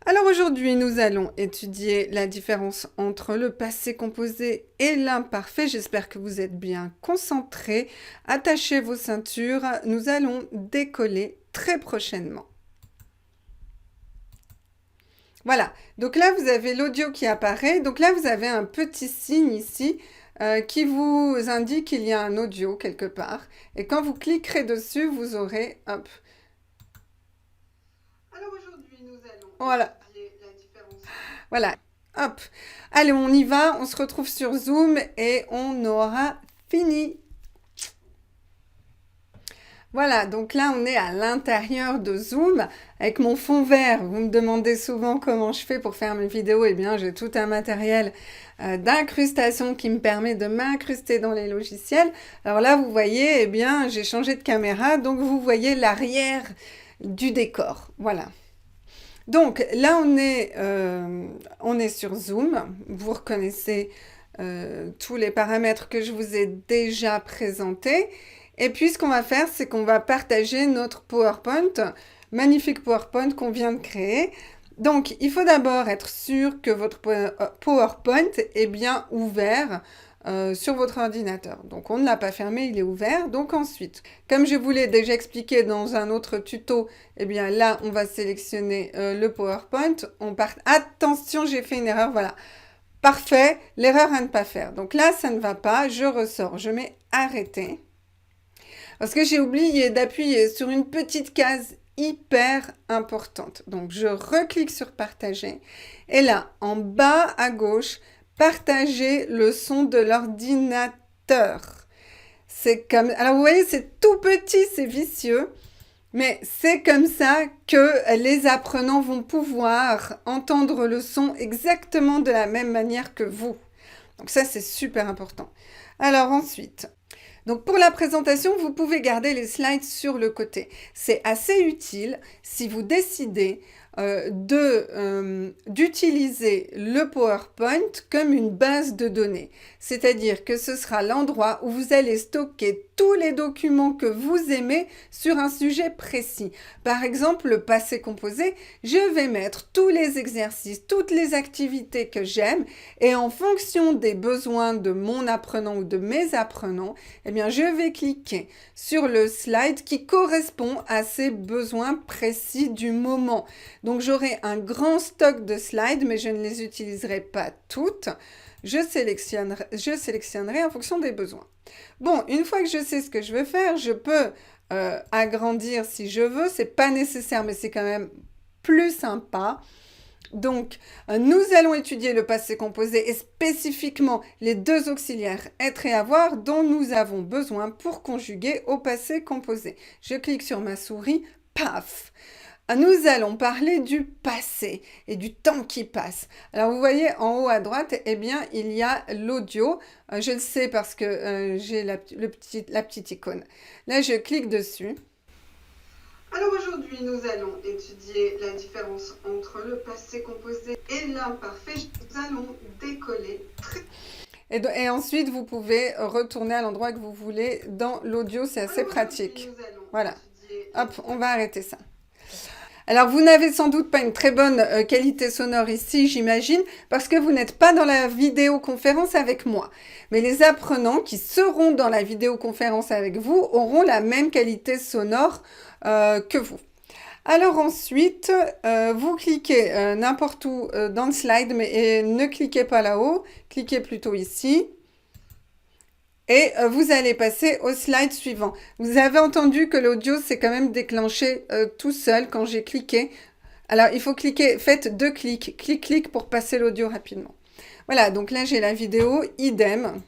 Alors aujourd'hui, nous allons étudier la différence entre le passé composé et l'imparfait. J'espère que vous êtes bien concentrés. Attachez vos ceintures. Nous allons décoller très prochainement. Voilà. Donc là, vous avez l'audio qui apparaît. Donc là, vous avez un petit signe ici qui vous indique qu'il y a un audio quelque part. Et quand vous cliquerez dessus, vous aurez, hop, Voilà. Voilà. Hop. Allez, on y va. On se retrouve sur Zoom et on aura fini. Voilà, donc là, on est à l'intérieur de Zoom avec mon fond vert. Vous me demandez souvent comment je fais pour faire mes vidéos. Eh bien, j'ai tout un matériel d'incrustation qui me permet de m'incruster dans les logiciels. Alors là, vous voyez, eh bien, j'ai changé de caméra, donc vous voyez l'arrière du décor. Voilà. Donc là, on est sur Zoom. Vous reconnaissez tous les paramètres que je vous ai déjà présentés. Et puis, ce qu'on va faire, c'est qu'on va partager notre PowerPoint, magnifique PowerPoint qu'on vient de créer. Donc, il faut d'abord être sûr que votre PowerPoint est bien ouvert sur votre ordinateur. Donc, on ne l'a pas fermé, il est ouvert. Donc, ensuite, comme je vous l'ai déjà expliqué dans un autre tuto, eh bien là, on va sélectionner le PowerPoint. Attention, j'ai fait une erreur, voilà. Parfait, l'erreur à ne pas faire. Donc là, ça ne va pas, je ressors, je mets arrêter. Parce que j'ai oublié d'appuyer sur une petite case hyper importante. Donc, je reclique sur partager. Et là, en bas à gauche, partager le son de l'ordinateur. C'est comme... Alors, vous voyez, c'est tout petit, c'est vicieux. Mais c'est comme ça que les apprenants vont pouvoir entendre le son exactement de la même manière que vous. Donc ça, c'est super important. Alors ensuite... Donc pour la présentation, vous pouvez garder les slides sur le côté. C'est assez utile si vous décidez d'utiliser le PowerPoint comme une base de données. C'est-à-dire que ce sera l'endroit où vous allez stocker tous les documents que vous aimez sur un sujet précis. Par exemple, le passé composé, je vais mettre tous les exercices, toutes les activités que j'aime et en fonction des besoins de mon apprenant ou de mes apprenants, eh bien, je vais cliquer sur le slide qui correspond à ces besoins précis du moment. Donc, j'aurai un grand stock de slides, mais je ne les utiliserai pas toutes. Je sélectionnerai en fonction des besoins. Bon, une fois que je sais ce que je veux faire, je peux agrandir si je veux. C'est pas nécessaire, mais c'est quand même plus sympa. Donc, nous allons étudier le passé composé et spécifiquement les deux auxiliaires être et avoir dont nous avons besoin pour conjuguer au passé composé. Je clique sur ma souris, paf! Nous allons parler du passé et du temps qui passe. Alors, vous voyez en haut à droite, eh bien, il y a l'audio. Je le sais parce que j'ai la petite icône. Là, je clique dessus. Alors aujourd'hui, nous allons étudier la différence entre le passé composé et l'imparfait. Nous allons décoller. Et ensuite, vous pouvez retourner à l'endroit que vous voulez dans l'audio. C'est assez pratique. Voilà. Hop, on va arrêter ça. Alors, vous n'avez sans doute pas une très bonne qualité sonore ici, j'imagine, parce que vous n'êtes pas dans la vidéoconférence avec moi. Mais les apprenants qui seront dans la vidéoconférence avec vous auront la même qualité sonore que vous. Alors ensuite, vous cliquez n'importe où dans le slide, mais ne cliquez pas là-haut, cliquez plutôt ici. Et vous allez passer au slide suivant. Vous avez entendu que l'audio s'est quand même déclenché tout seul quand j'ai cliqué. Alors, il faut cliquer, faites 2 clics, clic pour passer l'audio rapidement. Voilà, donc là, j'ai la vidéo, idem.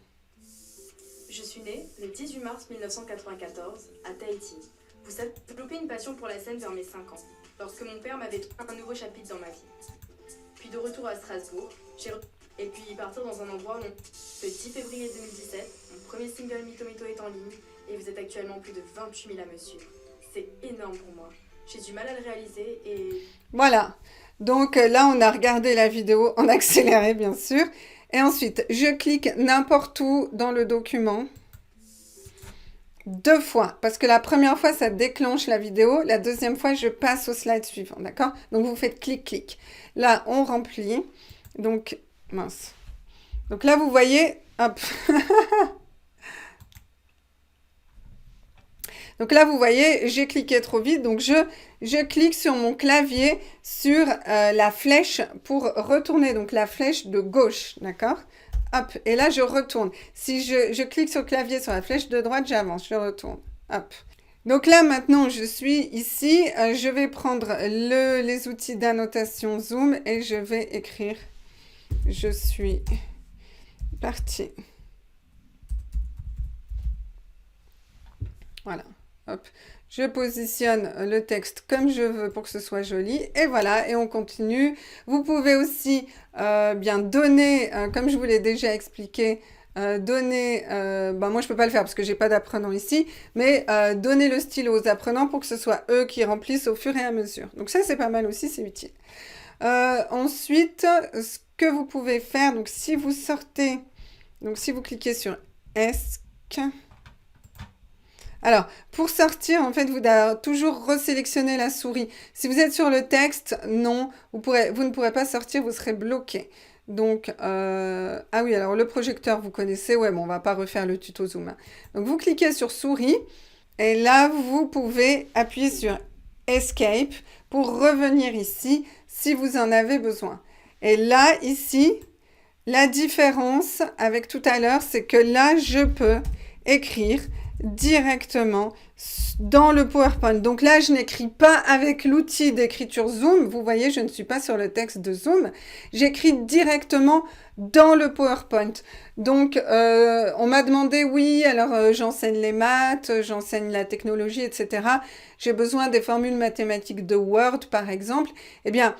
Je suis née le 18 mars 1994 à Tahiti. Vous savez, j'ai développé une passion pour la scène vers mes 5 ans, lorsque mon père m'avait trouvé un nouveau chapitre dans ma vie. Puis de retour à Strasbourg, et puis partir dans un endroit où le 10 février 2017, mon premier single Mito Mito est en ligne et vous êtes actuellement plus de 28 000 à me suivre. C'est énorme pour moi. J'ai du mal à le réaliser et... Voilà. Donc là, on a regardé la vidéo en accéléré, bien sûr. Et ensuite, je clique n'importe où dans le document. 2 fois, parce que la première fois, ça déclenche la vidéo. La deuxième fois, je passe au slide suivant, d'accord? Donc, vous faites clic. Là, on remplit. Donc, mince. Donc là, vous voyez, hop. Donc là, vous voyez, j'ai cliqué trop vite. Donc, je clique sur mon clavier sur la flèche pour retourner. Donc, la flèche de gauche, d'accord? Hop, et là, je retourne. Si je clique sur le clavier sur la flèche de droite, j'avance, je retourne. Hop. Donc là, maintenant, je suis ici. Je vais prendre les outils d'annotation Zoom et je vais écrire « Je suis partie ». Voilà, hop. Je positionne le texte comme je veux pour que ce soit joli. Et voilà, et on continue. Vous pouvez aussi bien donner, comme je vous l'ai déjà expliqué, donner, moi je peux pas le faire parce que j'ai pas d'apprenants ici, mais donner le stylo aux apprenants pour que ce soit eux qui remplissent au fur et à mesure. Donc ça c'est pas mal aussi, c'est utile. Ensuite, ce que vous pouvez faire, donc si vous sortez, donc si vous cliquez sur ESC, alors, pour sortir, en fait, vous devez toujours resélectionner la souris. Si vous êtes sur le texte, non, vous ne pourrez pas sortir, vous serez bloqué. Donc, ah oui, alors le projecteur, vous connaissez, ouais, bon, on va pas refaire le tuto Zoom, hein. Donc, vous cliquez sur souris, et là, vous pouvez appuyer sur Escape pour revenir ici, si vous en avez besoin. Et là, ici, la différence avec tout à l'heure, c'est que là, je peux écrire directement dans le PowerPoint. Donc là, je n'écris pas avec l'outil d'écriture Zoom. Vous voyez, je ne suis pas sur le texte de Zoom. J'écris directement dans le PowerPoint. Donc, on m'a demandé, oui, alors j'enseigne les maths, j'enseigne la technologie, etc. J'ai besoin des formules mathématiques de Word, par exemple. Eh bien,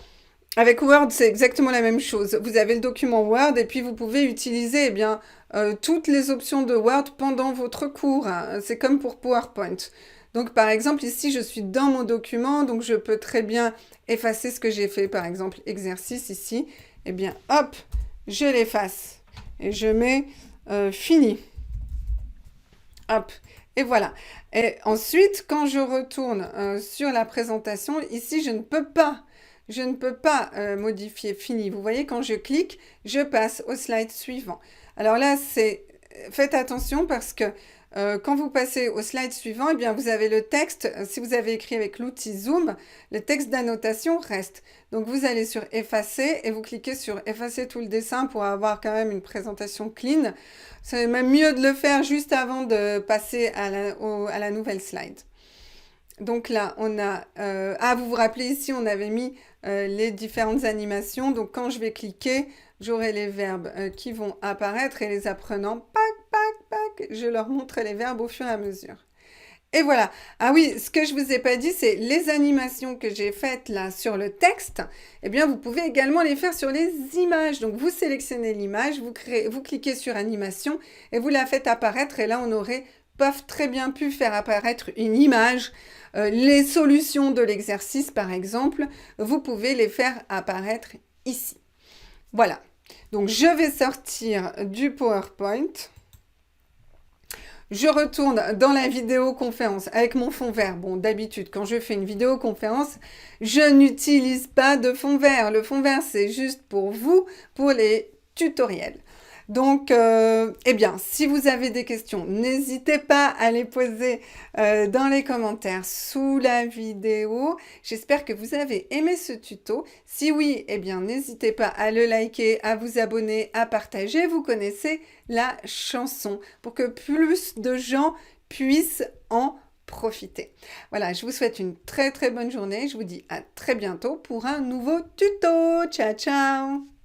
avec Word, c'est exactement la même chose. Vous avez le document Word et puis vous pouvez utiliser toutes les options de Word pendant votre cours, hein. C'est comme pour PowerPoint. Donc, par exemple, ici, je suis dans mon document, donc je peux très bien effacer ce que j'ai fait. Par exemple, exercice ici. Eh bien, hop, je l'efface et je mets fini. Hop, et voilà. Et ensuite, quand je retourne sur la présentation, ici, je ne peux pas modifier fini. Vous voyez, quand je clique, je passe au slide suivant. Alors là, faites attention parce que quand vous passez au slide suivant, eh bien, vous avez le texte. Si vous avez écrit avec l'outil Zoom, le texte d'annotation reste. Donc, vous allez sur effacer et vous cliquez sur effacer tout le dessin pour avoir quand même une présentation clean. C'est même mieux de le faire juste avant de passer à la nouvelle slide. Donc là, on a... vous vous rappelez ici, on avait mis les différentes animations. Donc quand je vais cliquer, j'aurai les verbes qui vont apparaître et les apprenants, je leur montre les verbes au fur et à mesure. Et voilà. Ah oui, ce que je vous ai pas dit, c'est les animations que j'ai faites là sur le texte. Eh bien, vous pouvez également les faire sur les images. Donc, vous sélectionnez l'image, vous cliquez sur animation et vous la faites apparaître. Et là, on aurait très bien pu faire apparaître une image. Les solutions de l'exercice, par exemple, vous pouvez les faire apparaître ici. Voilà. Donc, je vais sortir du PowerPoint. Je retourne dans la vidéoconférence avec mon fond vert. Bon, d'habitude, quand je fais une vidéoconférence, je n'utilise pas de fond vert. Le fond vert, c'est juste pour vous, pour les tutoriels. Donc, eh bien, si vous avez des questions, n'hésitez pas à les poser dans les commentaires sous la vidéo. J'espère que vous avez aimé ce tuto. Si oui, eh bien, n'hésitez pas à le liker, à vous abonner, à partager. Vous connaissez la chanson pour que plus de gens puissent en profiter. Voilà, je vous souhaite une très très bonne journée. Je vous dis à très bientôt pour un nouveau tuto. Ciao, ciao!